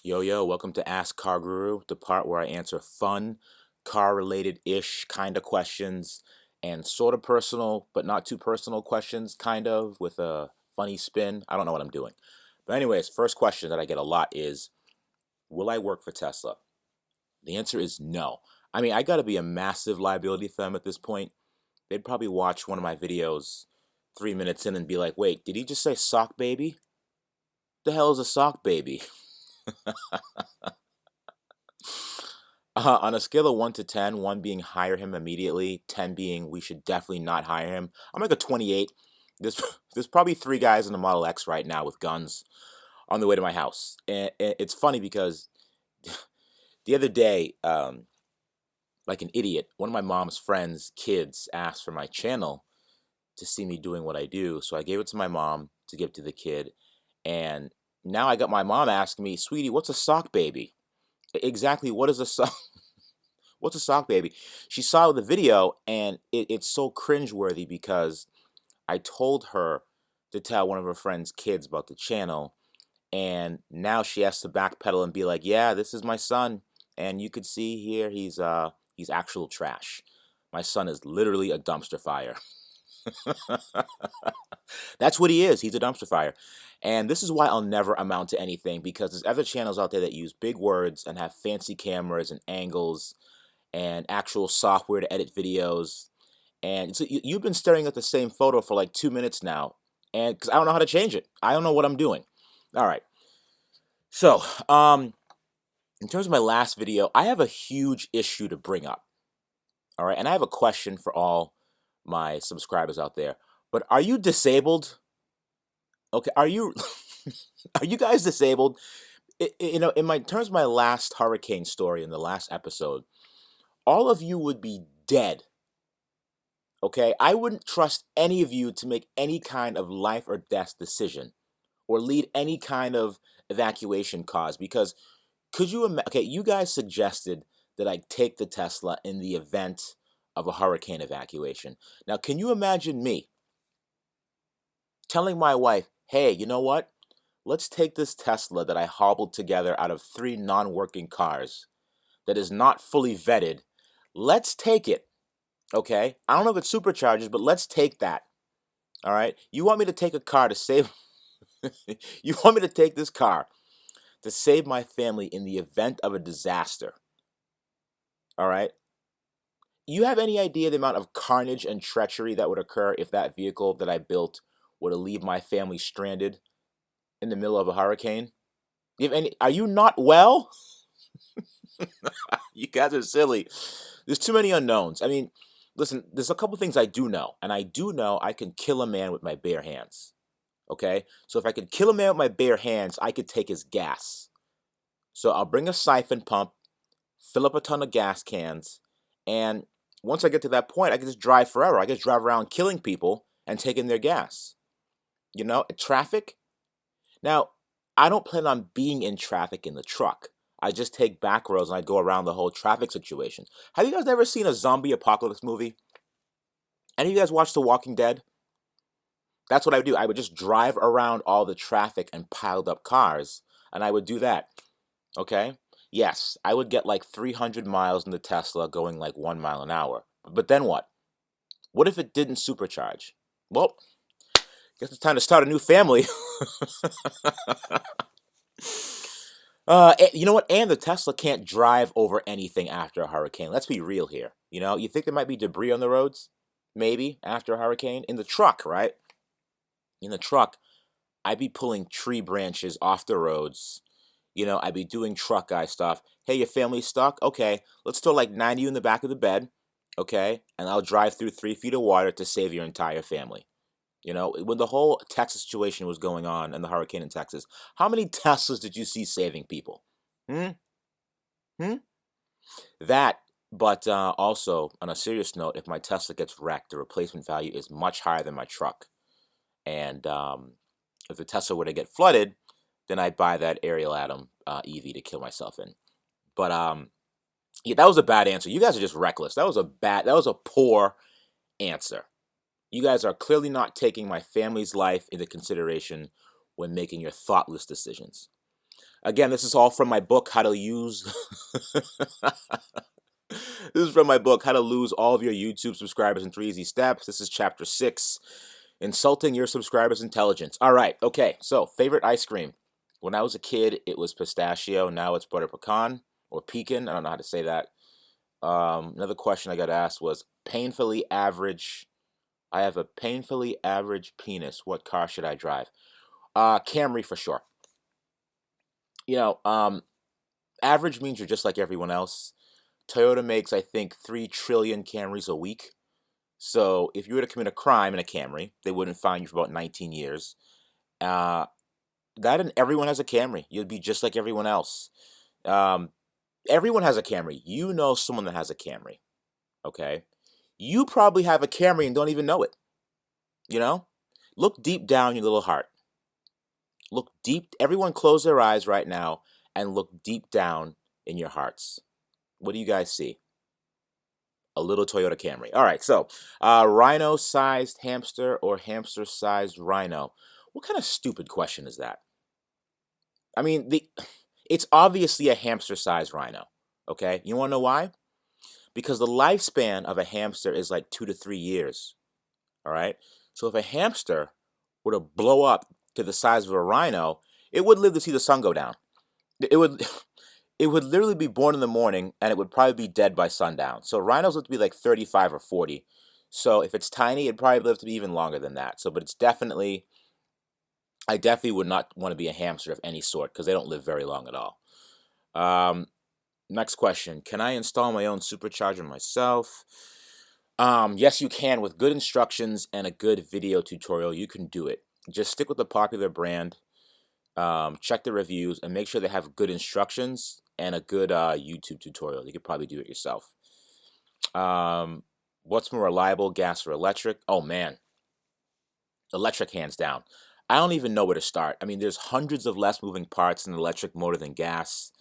Yo, yo, welcome to Ask Car Guru, the part where I answer fun, car related ish kind of questions and sort of personal, but not too personal questions, kind of with a funny spin. I don't know what I'm doing. But, anyways, first question that I get a lot is, will I work for Tesla? The answer is no. I mean, I got to be a massive liability for them at this point. They'd probably watch one of my videos 3 minutes in and be like, wait, did he just say sock baby? The hell is a sock baby? On a scale of 1 to 10, 1 being hire him immediately, 10 being we should definitely not hire him, I'm like a 28. There's, there's probably 3 guys in the Model X right now with guns on the way to my house. And it's funny because the other day, like an idiot, one of my mom's friends' kids asked for my channel to see me doing what I do. So I gave it to my mom to give to the kid. And now I got my mom asking me, sweetie, what's a sock baby? Exactly what is a sock? What's a sock baby? She saw the video and it's so cringeworthy because I told her to tell one of her friend's kids about the channel, and now she has to backpedal and be like, "Yeah, this is my son, and you could see here he's actual trash. My son is literally a dumpster fire." That's what he is. He's a dumpster fire. And this is why I'll never amount to anything because there's other channels out there that use big words and have fancy cameras and angles and actual software to edit videos. And so you've been staring at the same photo for like 2 minutes now, and because I don't know how to change it, I don't know what I'm doing. All right. So, in terms of my last video, I have a huge issue to bring up. All right, and I have a question for all my subscribers out there. But are you disabled? Okay, are you are you guys disabled? In my terms of my last hurricane story in the last episode, all of you would be dead. Okay, I wouldn't trust any of you to make any kind of life or death decision or lead any kind of evacuation cause because okay, you guys suggested that I take the Tesla in the event of a hurricane evacuation. Now, can you imagine me telling my wife, "Hey, you know what? Let's take this Tesla that I hobbled together out of 3 non-working cars that is not fully vetted. Let's take it." Okay? I don't know if it's superchargers, but let's take that. All right? You want me to take a car to save You want me to take this car to save my family in the event of a disaster. All right? You have any idea the amount of carnage and treachery that would occur if that vehicle that I built were to leave my family stranded in the middle of a hurricane? Are you not well? You guys are silly. There's too many unknowns. I mean, listen, there's a couple things I do know, and I do know I can kill a man with my bare hands. Okay? So if I could kill a man with my bare hands, I could take his gas. So I'll bring a siphon pump, fill up a ton of gas cans, and once I get to that point, I can just drive forever. I can just drive around killing people and taking their gas. You know, traffic. Now, I don't plan on being in traffic in the truck. I just take back roads and I go around the whole traffic situation. Have you guys ever seen a zombie apocalypse movie? Any of you guys watch The Walking Dead? That's what I would do. I would just drive around all the traffic and piled up cars, and I would do that. Okay? Yes, I would get like 300 miles in the Tesla going like 1 mile an hour. But then what? What if it didn't supercharge? Well, guess it's time to start a new family. You know what? And the Tesla can't drive over anything after a hurricane. Let's be real here. You know, you think there might be debris on the roads? Maybe after a hurricane? In the truck, right? In the truck, I'd be pulling tree branches off the roads. You know, I'd be doing truck guy stuff. Hey, your family's stuck? Okay, let's throw like 90 in the back of the bed. Okay, and I'll drive through 3 feet of water to save your entire family. You know, when the whole Texas situation was going on and the hurricane in Texas, how many Teslas did you see saving people? Hmm? Hmm? That, but also, on a serious note, if my Tesla gets wrecked, the replacement value is much higher than my truck. And if the Tesla were to get flooded, then I'd buy that Ariel Atom EV to kill myself in. But yeah, that was a bad answer. You guys are just reckless. That was a poor answer. You guys are clearly not taking my family's life into consideration when making your thoughtless decisions. Again, this is all from my book, How to Use. This is from my book, How to Lose All of Your YouTube Subscribers in 3 Easy Steps. This is chapter 6, Insulting Your Subscribers' Intelligence. All right, okay, so favorite ice cream. When I was a kid, it was pistachio. Now it's butter pecan or pecan. I don't know how to say that. Another question I got asked was painfully average. I have a painfully average penis. What car should I drive? Camry for sure. You know, average means you're just like everyone else. Toyota makes, I think, 3 trillion Camrys a week. So if you were to commit a crime in a Camry, they wouldn't fine you for about 19 years. That and everyone has a Camry. You'd be just like everyone else. Everyone has a Camry. You know someone that has a Camry. Okay? You probably have a Camry and don't even know it. You know? Look deep down your little heart. Look deep. Everyone close their eyes right now and look deep down in your hearts. What do you guys see? A little Toyota Camry. All right, so rhino-sized hamster or hamster-sized rhino. What kind of stupid question is that? I mean, it's obviously a hamster-sized rhino, okay? You want to know why? Because the lifespan of a hamster is like 2 to 3 years, all right? So if a hamster were to blow up to the size of a rhino, it would live to see the sun go down. It would... It would literally be born in the morning, and it would probably be dead by sundown. So rhinos live to be like 35 or 40. So if it's tiny, it'd probably live to be even longer than that. So, but it's definitely, I definitely would not want to be a hamster of any sort because they don't live very long at all. Next question. Can I install my own supercharger myself? Yes, you can. With good instructions and a good video tutorial, you can do it. Just stick with the popular brand. Check the reviews and make sure they have good instructions and a good YouTube tutorial. You could probably do it yourself. What's more reliable, gas or electric? Oh man, electric hands down. I don't even know where to start. I mean, there's hundreds of less moving parts in an electric motor than gas.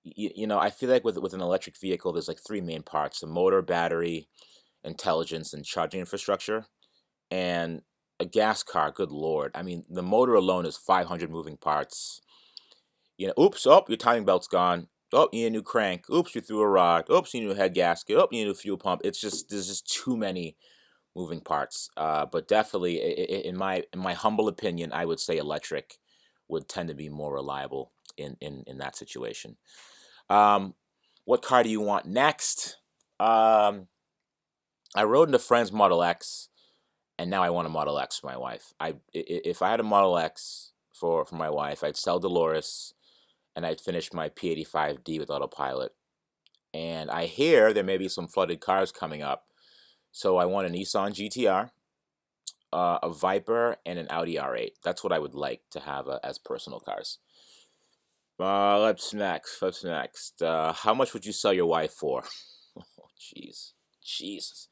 You know, I feel like with an electric vehicle, there's like 3 main parts: the motor, battery, intelligence, and charging infrastructure. And a gas car, good lord. I mean, the motor alone is 500 moving parts. You know, oops, oh, your timing belt's gone. Oh, you need a new crank. Oops, you threw a rod. Oops, you need a new head gasket. Oh, you need a fuel pump. It's just, there's just too many moving parts. But definitely, in my humble opinion, I would say electric would tend to be more reliable in that situation. What car do you want next? I rode in a friend's Model X. And now I want a Model X for my wife. If I had a Model X for my wife, I'd sell Dolores, and I'd finish my P85D with autopilot. And I hear there may be some flooded cars coming up, so I want a Nissan GTR, a Viper, and an Audi R8. That's what I would like to have as personal cars. What's next? What's next? How much would you sell your wife for? Oh, jeez. Jesus.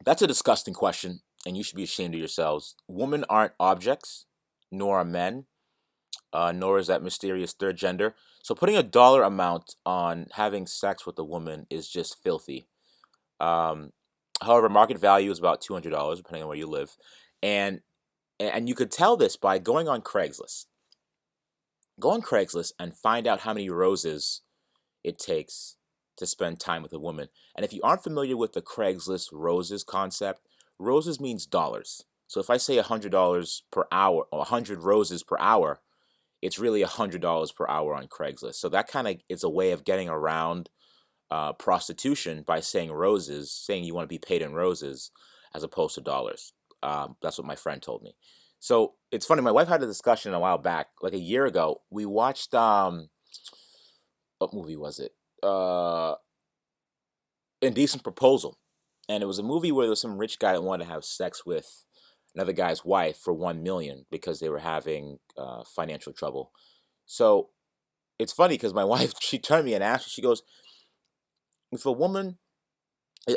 That's a disgusting question, and you should be ashamed of yourselves. Women aren't objects, nor are men, nor is that mysterious third gender. So putting a dollar amount on having sex with a woman is just filthy. However, market value is about $200, depending on where you live. And you could tell this by going on Craigslist. Go on Craigslist and find out how many roses it takes to spend time with a woman. And if you aren't familiar with the Craigslist roses concept, roses means dollars. So if I say $100 per hour, or 100 roses per hour, it's really $100 per hour on Craigslist. So that kind of is a way of getting around prostitution by saying roses, saying you want to be paid in roses as opposed to dollars. That's what my friend told me. So it's funny, my wife had a discussion a while back, like a year ago. We watched, what movie was it? Indecent Proposal. And it was a movie where there was some rich guy that wanted to have sex with another guy's wife for $1 million because they were having financial trouble. So it's funny because my wife, she turned to me and asked me, she goes, if a woman,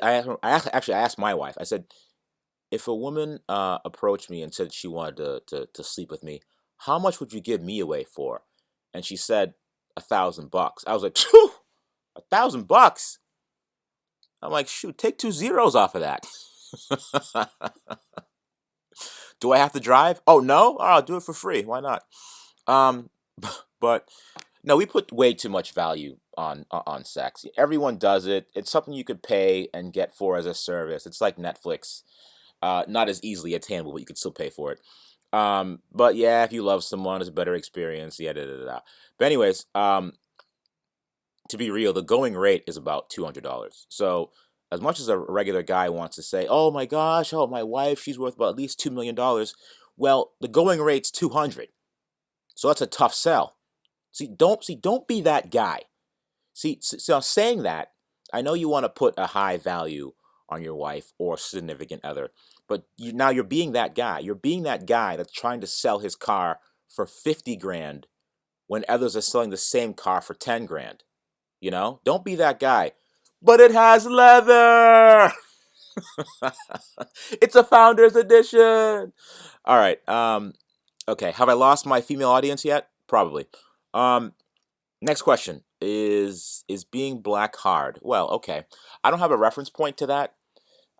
I asked my wife, I said, if a woman approached me and said she wanted to sleep with me, how much would you give me away for? And she said, $1,000. I was like, phew, $1,000? I'm like, shoot, take 2 zeros off of that. Do I have to drive? Oh, no? Oh, I'll do it for free. Why not? But no, we put way too much value on sex. Everyone does it. It's something you could pay and get for as a service. It's like Netflix. Not as easily attainable, but you could still pay for it. But yeah, if you love someone, it's a better experience. Yeah, da, da, da, da. But anyways, to be real, the going rate is about $200. So as much as a regular guy wants to say, "Oh my gosh, oh my wife, she's worth about at least $2 million," well, the going rate's 200. So that's a tough sell. Don't be that guy. So saying that, I know you want to put a high value on your wife or significant other, but now you're being that guy. You're being that guy that's trying to sell his car for 50 grand when others are selling the same car for 10 grand. Don't be that guy. But it has leather. It's a founder's edition. All right. Okay. Have I lost my female audience yet? Probably. Next question is being black hard? Well, okay. I don't have a reference point to that.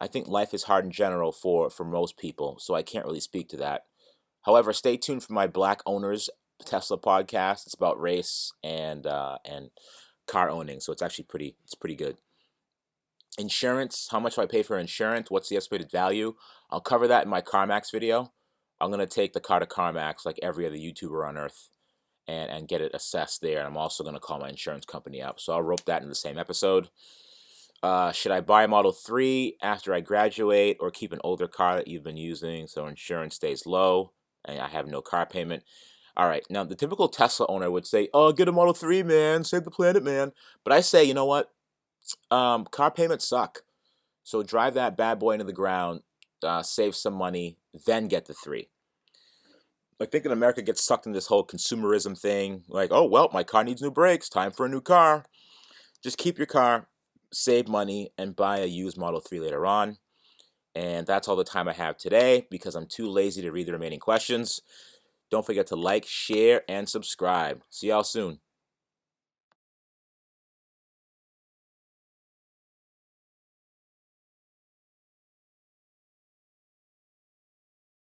I think life is hard in general for most people, so I can't really speak to that. However, stay tuned for my Black Owners Tesla podcast. It's about race and car owning, so it's pretty good. Insurance, how much do I pay for insurance? What's the estimated value? I'll cover that in my CarMax video. I'm going to take the car to CarMax like every other YouTuber on earth and get it assessed there. And I'm also going to call my insurance company up. So I'll rope that in the same episode. Should I buy a Model 3 after I graduate or keep an older car that you've been using so insurance stays low and I have no car payment? All right, now the typical Tesla owner would say, "Oh, get a Model 3, man, save the planet, man." But I say, you know what? Car payments suck. So drive that bad boy into the ground, save some money, then get the 3. I think in America gets sucked in this whole consumerism thing. Like, oh, well, my car needs new brakes. Time for a new car. Just keep your car, save money, and buy a used Model 3 later on. And that's all the time I have today because I'm too lazy to read the remaining questions. Don't forget to like, share, and subscribe. See y'all soon.